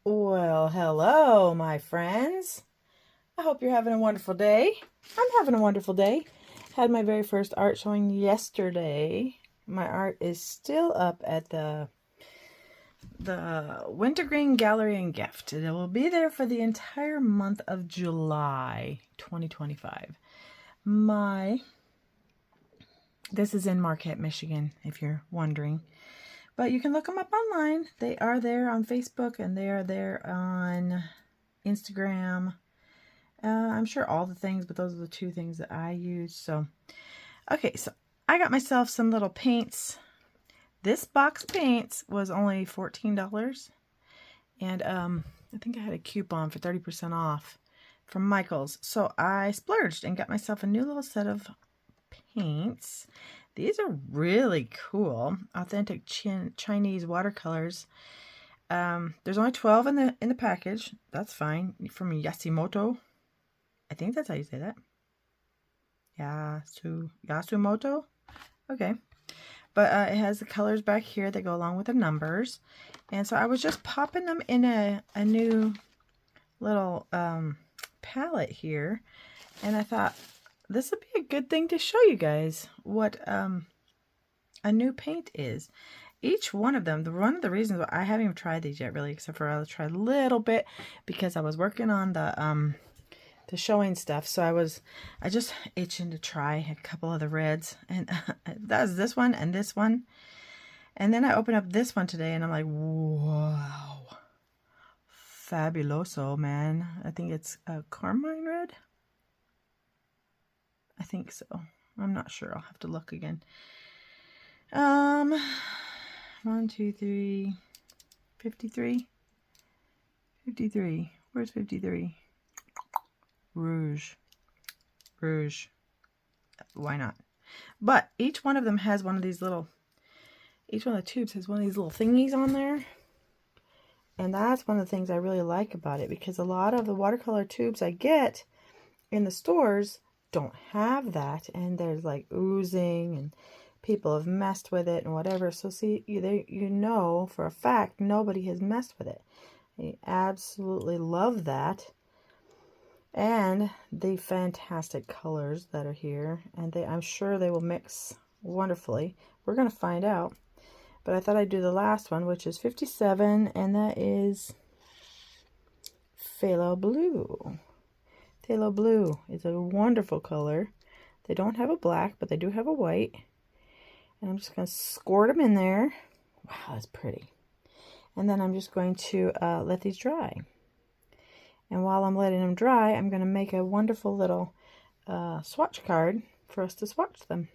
Well, hello, my friends. I hope you're having a wonderful day. I'm having a wonderful day. Had my very first art showing yesterday. My art is still up at the Wintergreen Gallery and Gift. It will be there for the entire month of July 2025. This is in Marquette, Michigan, if you're wondering. But you can look them up online. They are there on Facebook and they are there on Instagram. I'm sure all the things, but those are the two things that I use. So, okay, so I got myself some little paints. This box of paints was only $14. And I think I had a coupon for 30% off from Michael's. So I splurged and got myself a new little set of paints. These are really cool, authentic Chinese watercolors. There's only 12 in the package. That's fine. From Yasumoto. I think that's how you say that. Yasumoto. Okay. But it has the colors back here that go along with the numbers. And so I was just popping them in a new little palette here. And I thought, this would be a good thing to show you guys what a new paint is. Each one of them, one of the reasons why I haven't even tried these yet really, except for I'll try a little bit because I was working on the showing stuff. So I just itching to try a couple of the reds. And that's this one and this one. And then I opened up this one today and I'm like, wow. Fabuloso, man. I think it's a carmine red. I think so. I'm not sure. I'll have to look again. 1, 2, 3, 53. 53. Where's 53? Rouge. Why not? But each one of them has one of these little, each one of the tubes has one of these little thingies on there. And that's one of the things I really like about it, because a lot of the watercolor tubes I get in the stores don't have that, and there's like oozing and people have messed with it and whatever. So see, you know for a fact nobody has messed with it. I absolutely love that. And the fantastic colors that are here, and I'm sure they will mix wonderfully. We're going to find out. But I thought I'd do the last one, which is 57, and that is Phthalo Blue. Phthalo Blue is a wonderful color. They don't have a black, but they do have a white. And I'm just going to squirt them in there. Wow, that's pretty. And then I'm just going to let these dry. And while I'm letting them dry, I'm going to make a wonderful little swatch card for us to swatch them.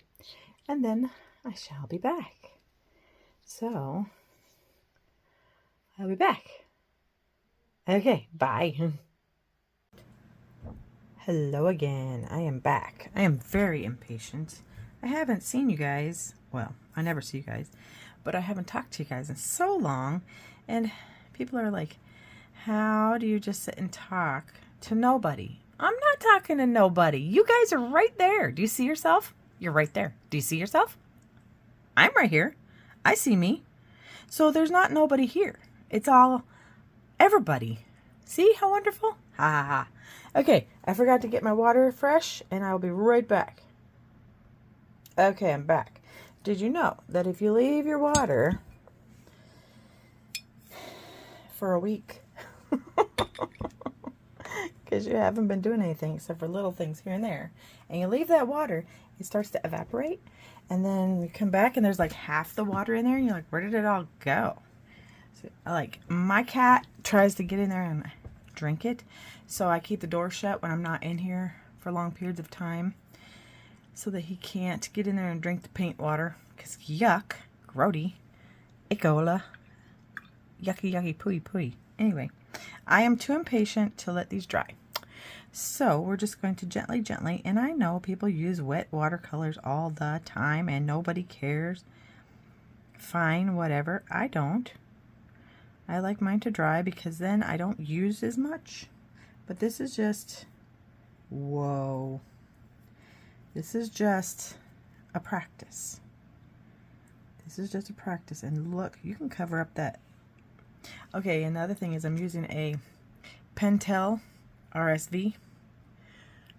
And then I shall be back. So, I'll be back. Okay, bye. Hello again. I am back. I am very impatient. I haven't seen you guys. Well, I never see you guys. But I haven't talked to you guys in so long. And people are like, how do you just sit and talk to nobody? I'm not talking to nobody. You guys are right there. Do you see yourself? You're right there. Do you see yourself? I'm right here. I see me. So there's not nobody here. It's all everybody. See how wonderful? Ha ha ha. Okay, I forgot to get my water fresh, and I'll be right back. Okay, I'm back. Did you know that if you leave your water for a week, because you haven't been doing anything except for little things here and there, and you leave that water, it starts to evaporate, and then you come back and there's like half the water in there, and you're like, where did it all go? So, like, my cat tries to get in there and drink it, so I keep the door shut when I'm not in here for long periods of time, so that he can't get in there and drink the paint water, because yuck, grody, Ebola, yucky, yucky, pooey, pooey. Anyway, I am too impatient to let these dry. So we're just going to gently, and I know people use wet watercolors all the time and nobody cares. Fine, whatever. I don't. I like mine to dry because then I don't use as much. But this is just, whoa. This is just a practice. This is just a practice. And look, you can cover up that. Okay, another thing is I'm using a Pentel RSV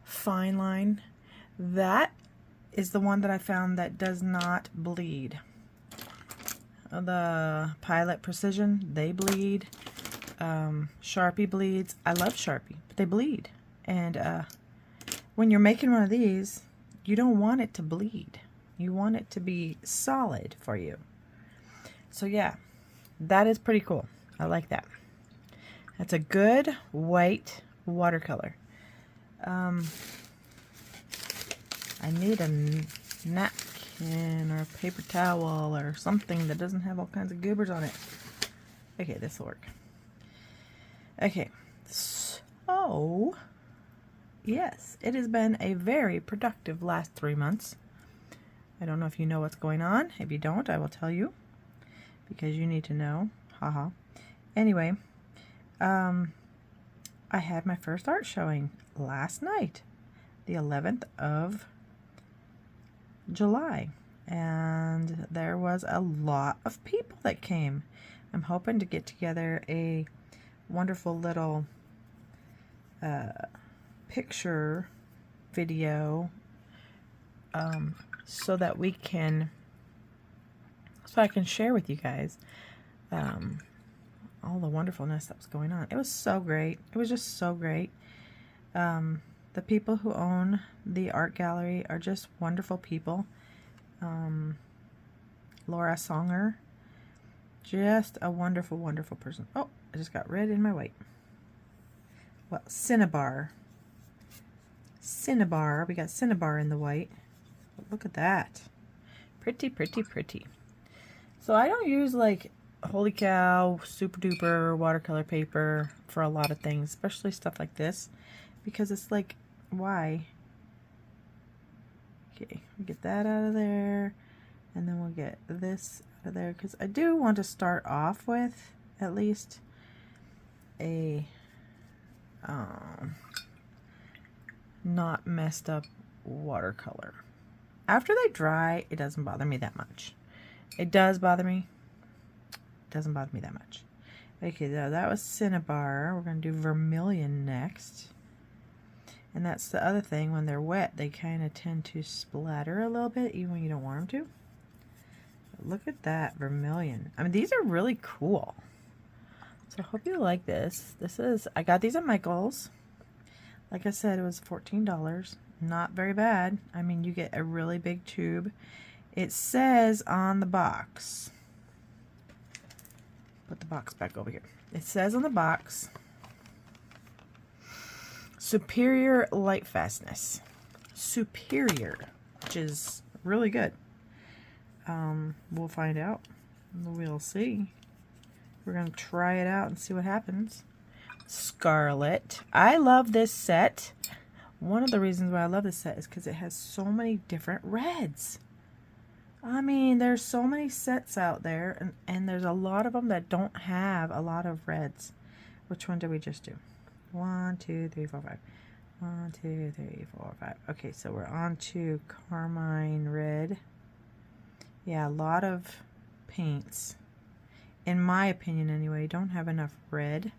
fine line. That is the one that I found that does not bleed. The Pilot Precision, they bleed. Sharpie bleeds. I love Sharpie, but they bleed. And when you're making one of these, you don't want it to bleed. You want it to be solid for you. So yeah, that is pretty cool. I like that. That's a good white watercolor. I need a napkin or a paper towel or something that doesn't have all kinds of goobers on it. Okay, this will work. Okay, so yes, it has been a very productive last 3 months. I don't know if you know what's going on. If you don't, I will tell you, because you need to know. Haha. Anyway, I had my first art showing last night, the 11th of July, and there was a lot of people that came. I'm hoping to get together a wonderful little picture video so that we can, so I can share with you guys all the wonderfulness that was going on. It was so great. It was just so great. The people who own the art gallery are just wonderful people. Laura Songer, just a wonderful, wonderful person. Oh, I just got red in my white. Well, Cinnabar. Cinnabar. We got Cinnabar in the white. Look at that. Pretty, pretty, pretty. So I don't use like holy cow, super duper watercolor paper for a lot of things, especially stuff like this, because it's like, why? Okay, we get that out of there, and then we'll get this out of there, because I do want to start off with at least a not messed up watercolor. After they dry, it doesn't bother me that much. It does bother me. It doesn't bother me that much. Okay, that was Cinnabar. We're going to do Vermilion next. And that's the other thing. When they're wet, they kind of tend to splatter a little bit, even when you don't want them to. But look at that Vermilion. I mean, these are really cool. So I hope you like this. I got these at Michael's. Like I said, it was $14. Not very bad. I mean, you get a really big tube. It says on the box, put the box back over here. It says on the box, superior light fastness. Superior, which is really good. We'll find out. We'll see. We're going to try it out and see what happens. Scarlet. I love this set. One of the reasons why I love this set is because it has so many different reds. I mean, there's so many sets out there, and there's a lot of them that don't have a lot of reds. Which one did we just do? 1, 2, 3, 4, 5. 1, 2, 3, 4, 5. Okay, so we're on to Carmine Red. Yeah, a lot of paints, in my opinion anyway, don't have enough red,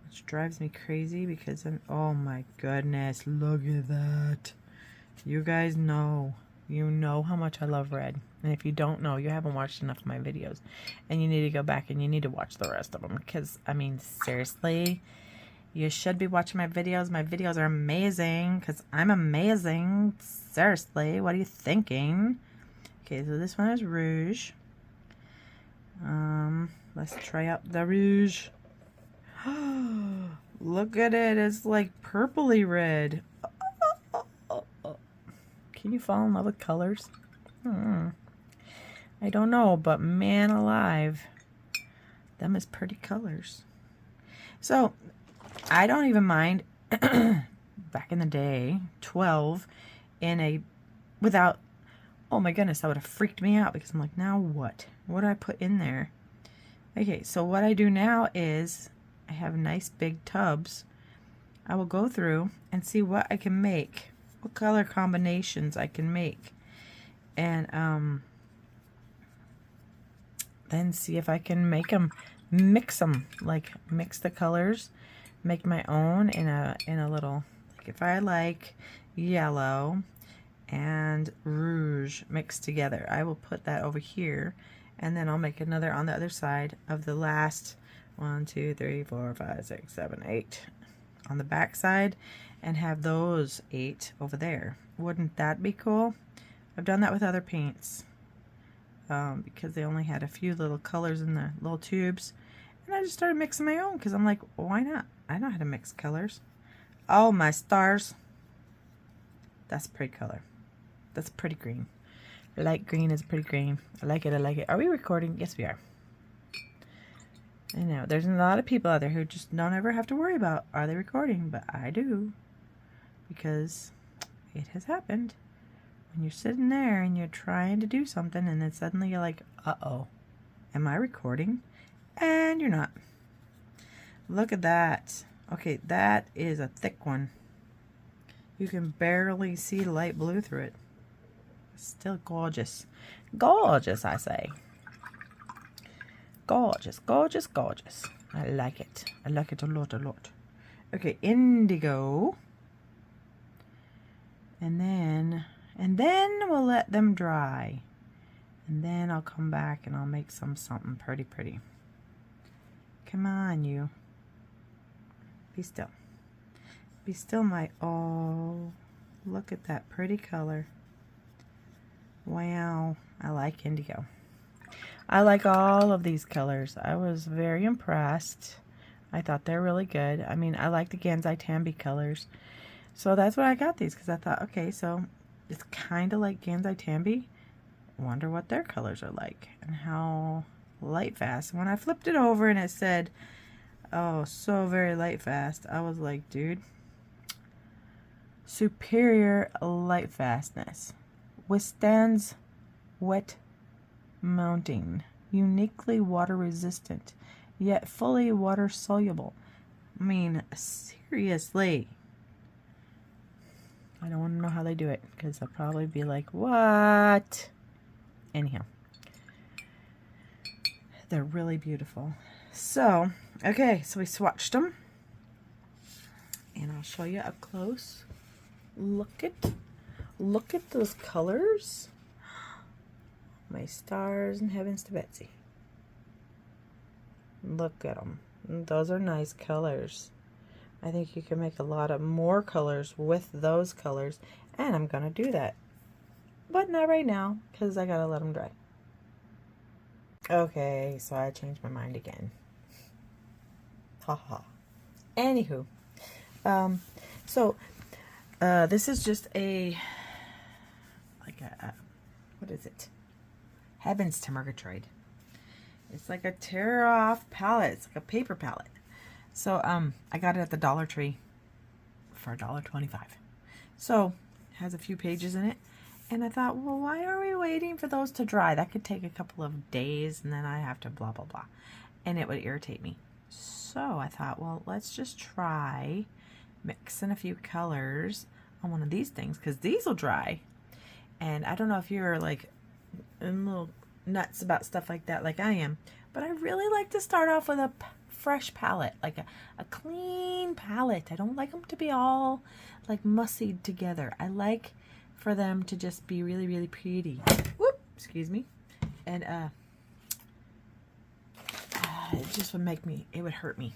which drives me crazy because then, oh my goodness, look at that. You guys know, you know how much I love red. And if you don't know, you haven't watched enough of my videos. And you need to go back and you need to watch the rest of them. Because, I mean, seriously, you should be watching my videos. My videos are amazing because I'm amazing. Seriously, what are you thinking? Okay, so this one is Rouge. Let's try out the Rouge. Look at it. It's like purpley red. Can you fall in love with colors? I don't know, but man alive, them is pretty colors. So I don't even mind back in the day, 12 in a, without, oh my goodness, that would have freaked me out because I'm like, now what? What do I put in there? Okay, so what I do now is I have nice big tubs. I will go through and see what I can make, what color combinations I can make, and then see if I can make them mix them, like mix the colors, make my own in a little, like if I like yellow and rouge mixed together, I will put that over here, and then I'll make another on the other side of the last 1, 2, 3, 4, 5, 6, 7, 8 on the back side, and have those 8 over there. Wouldn't that be cool? I've done that with other paints because they only had a few little colors in the little tubes, and I just started mixing my own because I'm like, well, why not? I know how to mix colors. Oh my stars, that's a pretty color. That's pretty green. Light green is pretty green. I like it. I like it. Are we recording? Yes, we are. I know there's a lot of people out there who just don't ever have to worry about, are they recording? But I do, because it has happened. When you're sitting there and you're trying to do something, and then suddenly you're like, uh-oh, am I recording? And you're not. Look at that. Okay, that is a thick one. You can barely see light blue through it. Still gorgeous. Gorgeous, I say. Gorgeous, gorgeous, gorgeous. I like it. I like it a lot, a lot. Okay, indigo. And then we'll let them dry. And then I'll come back and I'll make something pretty, pretty. Come on, you. Be still. Be still, my... Oh, look at that pretty color. Wow, I like indigo. I like all of these colors. I was very impressed. I thought they're really good. I mean, I like the Ganzai colors. So that's why I got these, because I thought, okay, so it's kind of like Ganzai Tambi. Wonder what their colors are like and how light fast. When I flipped it over and it said, oh, so very light fast, I was like, dude, superior light fastness. Withstands wet mounting. Uniquely water resistant, yet fully water soluble. I mean, seriously. I don't want to know how they do it, because I'll probably be like, what? Anyhow, they're really beautiful. So, okay, so we swatched them, and I'll show you up close. Look at those colors. My stars and heavens to Betsy. Look at them. Those are nice colors. I think you can make a lot of more colors with those colors, and I'm gonna do that, but not right now because I gotta let them dry. Okay, so I changed my mind again. Haha. Anywho, this is just a what is it? Heavens to Murgatroyd. It's like a tear off palette. It's like a paper palette. So I got it at the Dollar Tree for $1.25. So it has a few pages in it, and I thought, well, why are we waiting for those to dry? That could take a couple of days, and then I have to blah blah blah, and it would irritate me. So I thought, well, let's just try mixing a few colors on one of these things, because these will dry. And I don't know if you're like a little nuts about stuff like that like I am, but I really like to start off with a fresh palette, like a clean palette. I don't like them to be all like mussied together. I like for them to just be really, really pretty. Whoop, excuse me. And it just would make me, it would hurt me.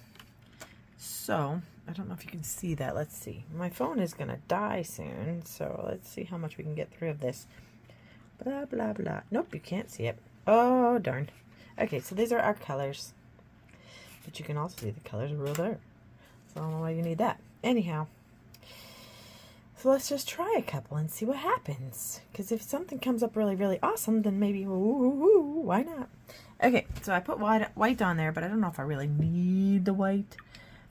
So I don't know if you can see that. Let's see. My phone is gonna die soon, so let's see how much we can get through of this. Blah blah blah. Nope, you can't see it. Oh darn. Okay, so these are our colors, but you can also see the colors are real there. So I don't know why you need that. Anyhow, so let's just try a couple and see what happens. Because if something comes up really, really awesome, then maybe why not? Okay, so I put white on there, but I don't know if I really need the white.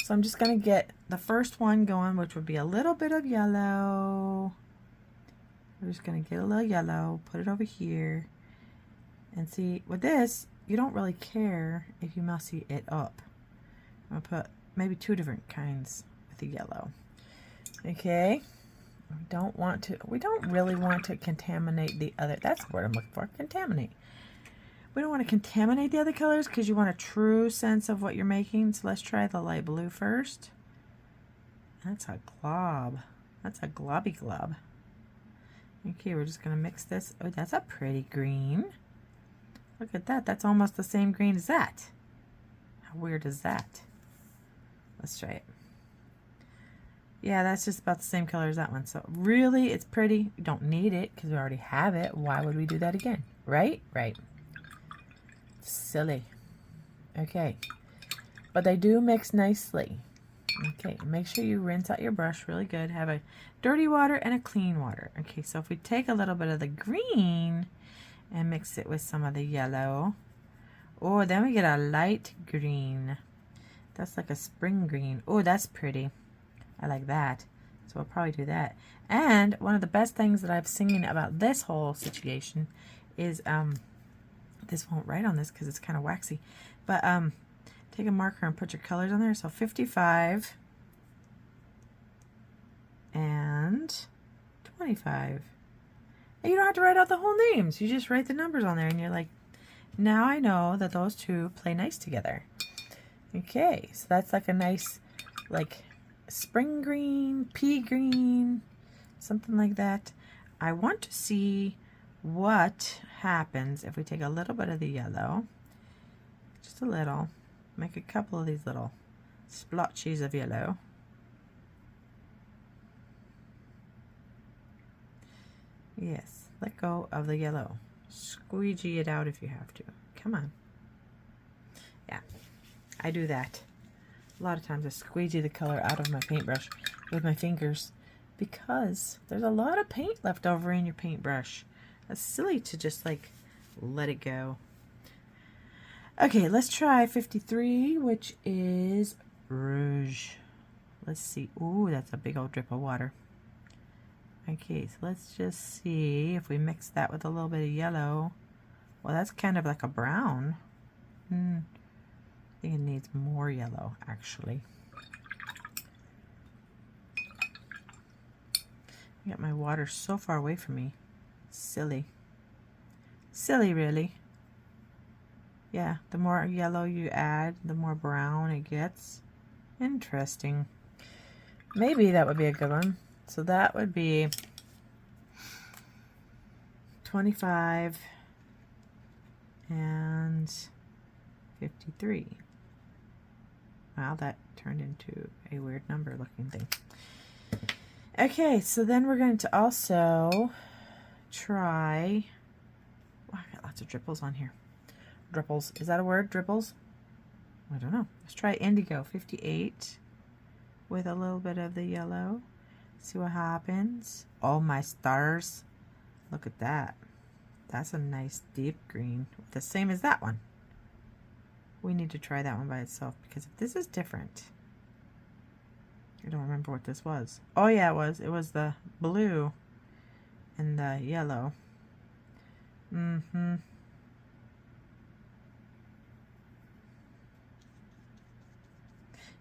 So I'm just going to get the first one going, which would be a little bit of yellow. We're just going to get a little yellow, put it over here. And see, with this, you don't really care if you mussy it up. I'm going to put maybe 2 different kinds with the yellow. Okay. We don't really want to contaminate the other. That's the word I'm looking for, contaminate. We don't want to contaminate the other colors because you want a true sense of what you're making. So let's try the light blue first. That's a glob. That's a globby glob. Okay, we're just going to mix this. Oh, that's a pretty green. Look at that. That's almost the same green as that. How weird is that? Let's try it. Yeah, that's just about the same color as that one. So really, it's pretty. We don't need it because we already have it. Why would we do that again? Right? Right. Silly. Okay. But they do mix nicely. Okay, make sure you rinse out your brush really good. Have a dirty water and a clean water. Okay, so if we take a little bit of the green and mix it with some of the yellow, oh, then we get a light green. That's like a spring green. Oh, that's pretty. I like that. So we'll probably do that. And one of the best things that I've seen about this whole situation is, this won't write on this because it's kind of waxy, but take a marker and put your colors on there. So 55 and 25. And you don't have to write out the whole names. You just write the numbers on there and you're like, now I know that those two play nice together. Okay, so that's like a nice, like, spring green, pea green, something like that. I want to see what happens if we take a little bit of the yellow, just a little, make a couple of these little splotches of yellow. Yes, let go of the yellow. Squeegee it out if you have to. Come on. Yeah, I do that. A lot of times I squeegee the color out of my paintbrush with my fingers because there's a lot of paint left over in your paintbrush. That's silly to just like let it go. Okay, let's try 53, which is rouge. Let's see. Ooh, that's a big old drip of water. Okay, so let's just see if we mix that with a little bit of yellow. Well, that's kind of like a brown. I think it needs more yellow, actually. I got my water so far away from me. Silly. Silly, really. Yeah, the more yellow you add, the more brown it gets. Interesting. Maybe that would be a good one. So that would be 25 and 53. Wow, that turned into a weird number looking thing. Okay, so then we're going to also try, wow, I got lots of dripples on here. Dripples, is that a word, dripples? I don't know. Let's try indigo, 58 with a little bit of the yellow. See what happens. Oh my stars, look at that. That's a nice deep green, the same as that one. We need to try that one by itself because if this is different, I don't remember what this was. Oh yeah, it was the blue and the yellow.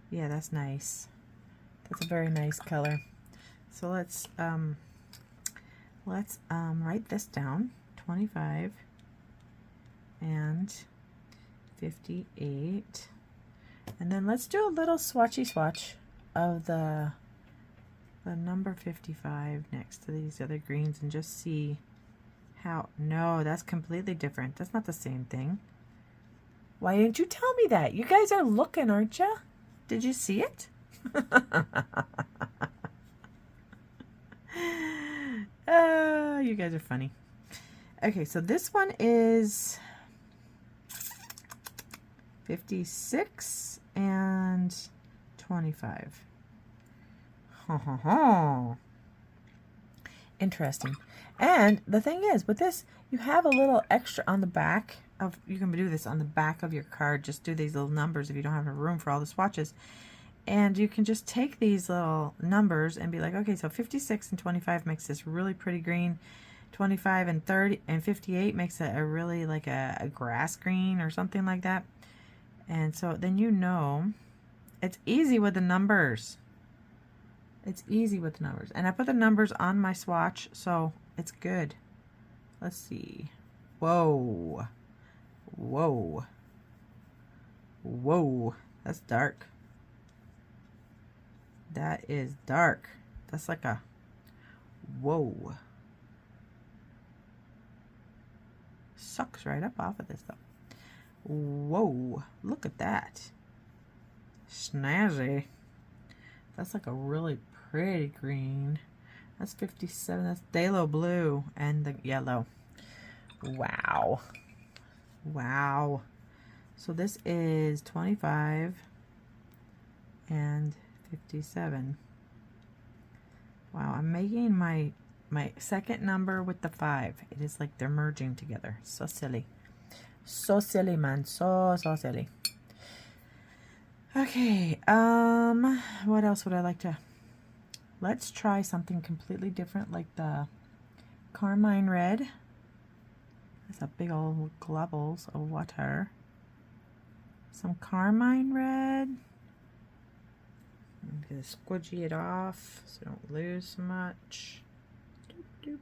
Yeah, that's nice. That's a very nice color. So let's write this down. 25 and 58, and then let's do a little swatchy swatch of the number 55 next to these other greens and just see how, no, that's completely different. That's not the same thing. Why didn't you tell me that? You guys are looking, aren't you? Did you see it? You guys are funny. Okay, so this one is 56 and 25. Interesting. And the thing is, with this, you have a little extra on the back of, you can do this on the back of your card. Just do these little numbers if you don't have room for all the swatches. And you can just take these little numbers and be like, okay, so 56 and 25 makes this really pretty green. 25 and 30 and 58 makes it a really like a grass green or something like that. And so then you know, it's easy with the numbers. It's easy with the numbers. And I put the numbers on my swatch, so it's good. Let's see. Whoa. Whoa. Whoa. That's dark. That is dark. That's like a whoa. Sucks right up off of this though. Whoa. Look at that. Snazzy. That's like a really pretty green. That's 57. That's phthalo blue and the yellow. Wow. Wow. So this is 25 and 57. Wow, I'm making my second number with the 5. It is like they're merging together. So silly. So silly, man. So silly. Okay, what else would I like to... Let's try something completely different, like the carmine red. There's a big old globbles of water. Some carmine red. I'm going to squidgy it off so don't lose much. Doop, doop.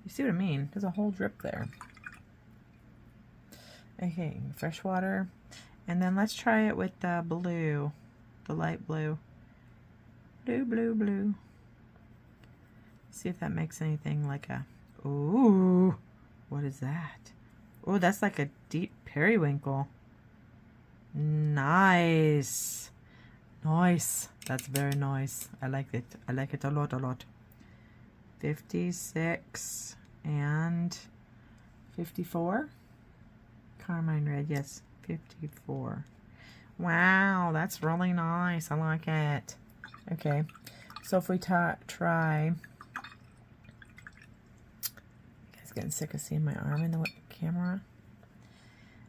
You see what I mean? There's a whole drip there. Okay, fresh water. And then let's try it with the blue, the light blue. Blue, blue, blue. See if that makes anything like a... Ooh, what is that? Oh, that's like a deep periwinkle. Nice. Nice. That's very nice. I like it. I like it a lot, a lot. 56 and 54. Carmine red, yes. 54. Wow, that's really nice. I like it. Okay, so if we try... You guys getting sick of seeing my arm in the camera?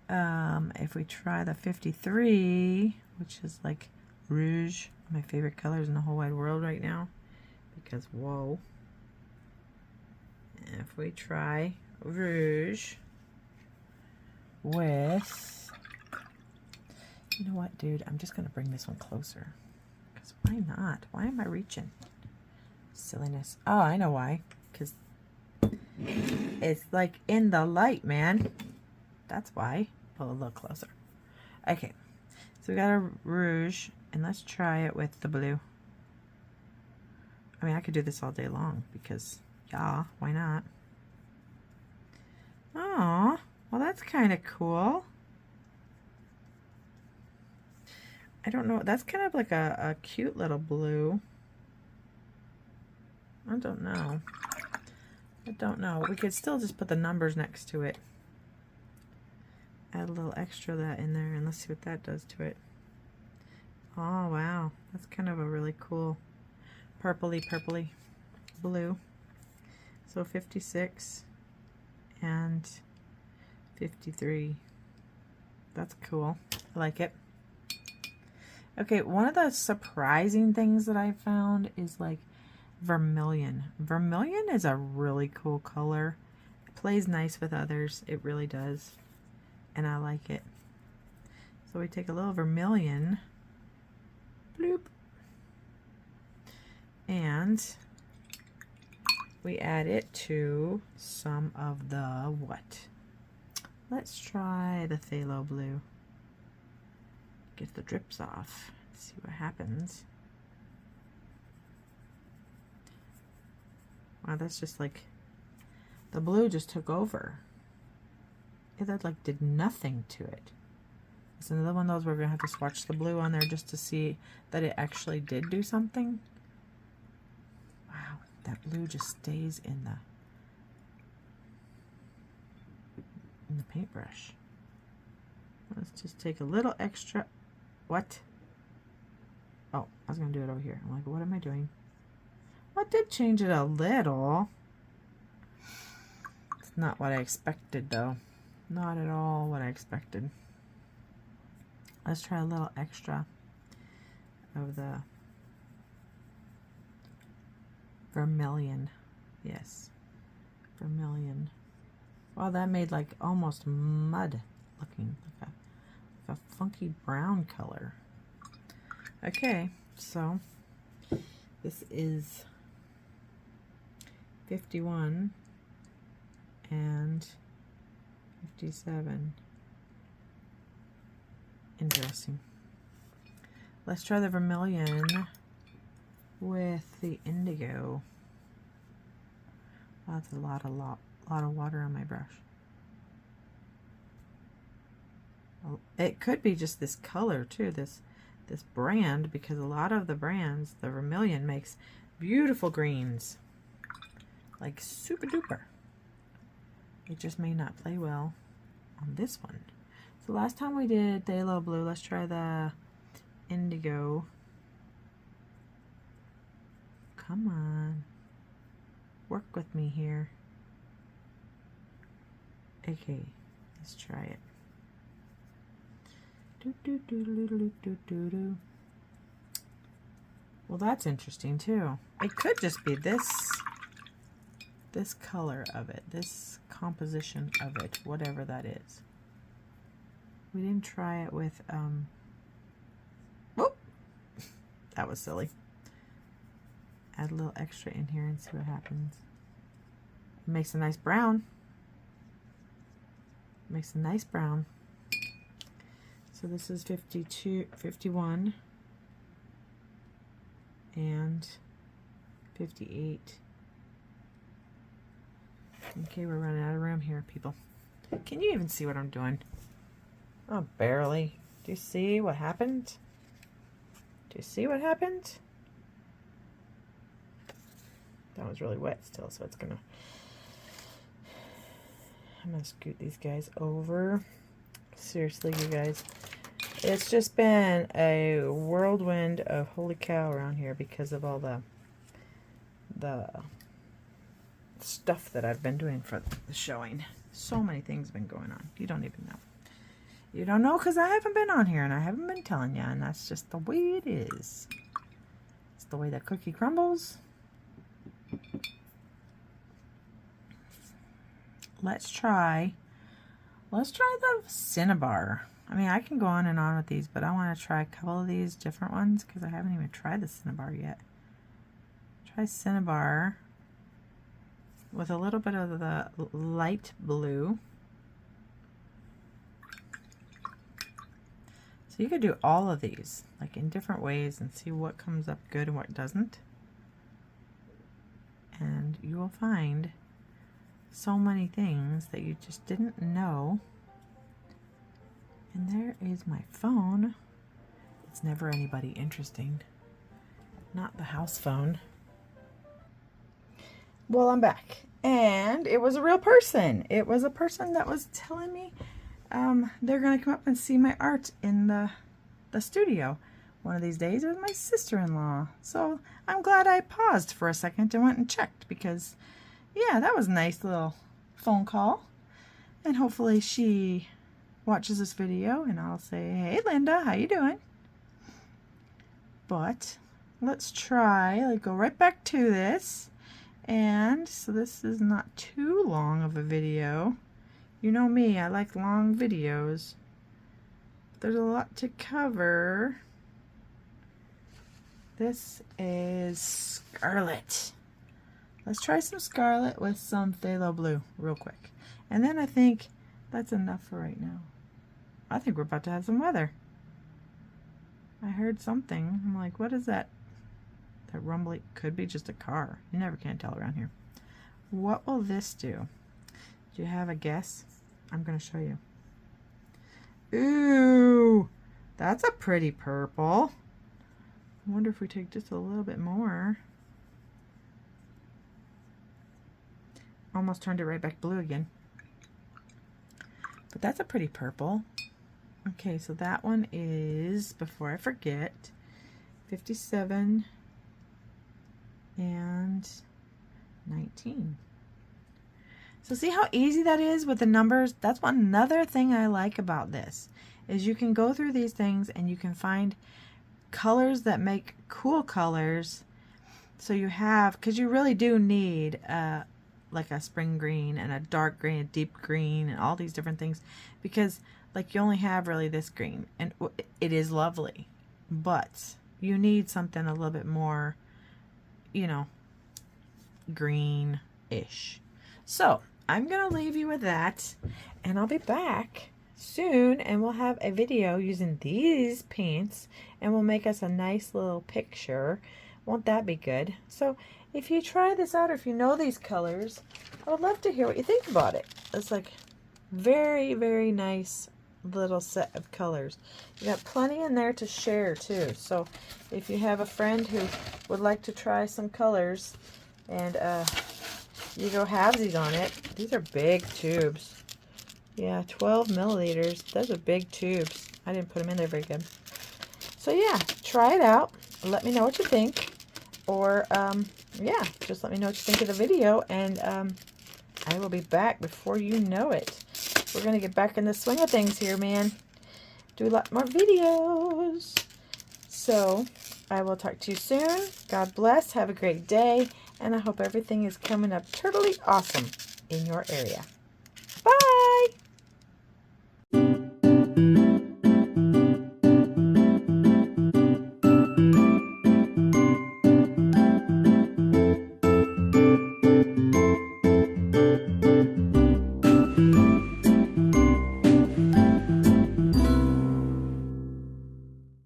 If we try the 53, which is like rouge, my favorite colors in the whole wide world right now, because whoa. If we try rouge with, you know what, dude, I'm just gonna bring this one closer, because why not? Why am I reaching? Silliness. Oh, I know why. Because it's like in the light, man. That's why. Pull a little closer. Okay, so we got a rouge, and let's try it with the blue. I mean, I could do this all day long because, yeah, why not? Oh, well, that's kind of cool. I don't know. That's kind of like a cute little blue. I don't know. I don't know. We could still just put the numbers next to it. Add a little extra of that in there, and let's see what that does to it. Oh, wow. That's kind of a really cool purpley blue. So 56 and 53. That's cool. I like it. Okay, one of the surprising things that I found is like vermilion. Vermilion is a really cool color. It plays nice with others. It really does. And I like it. So we take a little vermilion. Bloop. And we add it to some of the what? Let's try the phthalo blue. Get the drips off. See what happens. Wow, that's just like the blue just took over. That like did nothing to it. It's another one of those where we're gonna have to swatch the blue on there just to see that it actually did do something. Wow, that blue just stays in the paintbrush. Let's just take a little extra. What? Oh, I was gonna do it over here. I'm like, what am I doing? Well, I did change it a little. It's not what I expected though. Not at all what I expected. Let's try a little extra of the vermilion. Yes, vermilion. Well, that made like almost mud looking, like a funky brown color. Okay, so this is 51 and 57. Interesting. Let's try the vermilion with the indigo. Oh, that's a lot of water on my brush. Oh, it could be just this color too, this brand, because a lot of the brands, the vermilion makes beautiful greens, like super duper. It just may not play well on this one. So last time we did phthalo blue, let's try the indigo. Come on, work with me here. Okay, let's try it. Well, that's interesting too. It could just be this color of it, this composition of it, whatever that is. We didn't try it with whoop, that was silly. Add a little extra in here and see what happens. It makes a nice brown. Makes a nice brown. So this is 52, 51, and 58. Okay, we're running out of room here, people. Can you even see what I'm doing? Oh, barely. Do you see what happened? Do you see what happened? That was really wet still, so it's gonna... I'm gonna scoot these guys over. Seriously, you guys, it's just been a whirlwind of holy cow around here because of all the stuff that I've been doing for the showing. So many things have been going on. You don't even know. You don't know because I haven't been on here and I haven't been telling you, and that's just the way it is. It's the way that cookie crumbles. Let's try the cinnabar. I mean, I can go on and on with these, but I want to try a couple of these different ones because I haven't even tried the cinnabar yet. Try cinnabar with a little bit of the light blue. So you could do all of these, like in different ways, and see what comes up good and what doesn't. And you will find so many things that you just didn't know. And there is my phone. It's never anybody interesting. Not the house phone. Well, I'm back. And it was a real person. It was a person that was telling me they're going to come up and see my art in the studio one of these days. It was my sister-in-law. So I'm glad I paused for a second and went and checked because, yeah, that was a nice little phone call. And hopefully she watches this video and I'll say, hey, Linda, how you doing? But let's try, like, go right back to this. And so this is not too long of a video. You know me, I like long videos. There's a lot to cover. This is Scarlet. Let's try some Scarlet with some phthalo blue real quick. And then I think that's enough for right now. I think we're about to have some weather. I heard something. I'm like, what is that? That rumbling could be just a car. You never can tell around here. What will this do? Do you have a guess? I'm going to show you. Ooh, that's a pretty purple. I wonder if we take just a little bit more. Almost turned it right back blue again. But that's a pretty purple. Okay, so that one is, before I forget, 57 and 19. So see how easy that is with the numbers? That's one another thing I like about this, is you can go through these things and you can find colors that make cool colors. So you have, because you really do need like a spring green and a dark green, a deep green, and all these different things, because like you only have really this green, and it is lovely, but you need something a little bit more, you know, green-ish. So I'm going to leave you with that, and I'll be back soon, and we'll have a video using these paints, and we'll make us a nice little picture. Won't that be good? So if you try this out, or if you know these colors, I would love to hear what you think about it. It's like very, very nice little set of colors. You got plenty in there to share too. So if you have a friend who would like to try some colors, and you go halvesies on it. These are big tubes. Yeah, 12 milliliters. Those are big tubes. I didn't put them in there very good. So yeah, try it out. Let me know what you think. Or, yeah, just let me know what you think of the video. And I will be back before you know it. We're going to get back in the swing of things here, man. Do a lot more videos. So I will talk to you soon. God bless. Have a great day. And I hope everything is coming up totally awesome in your area.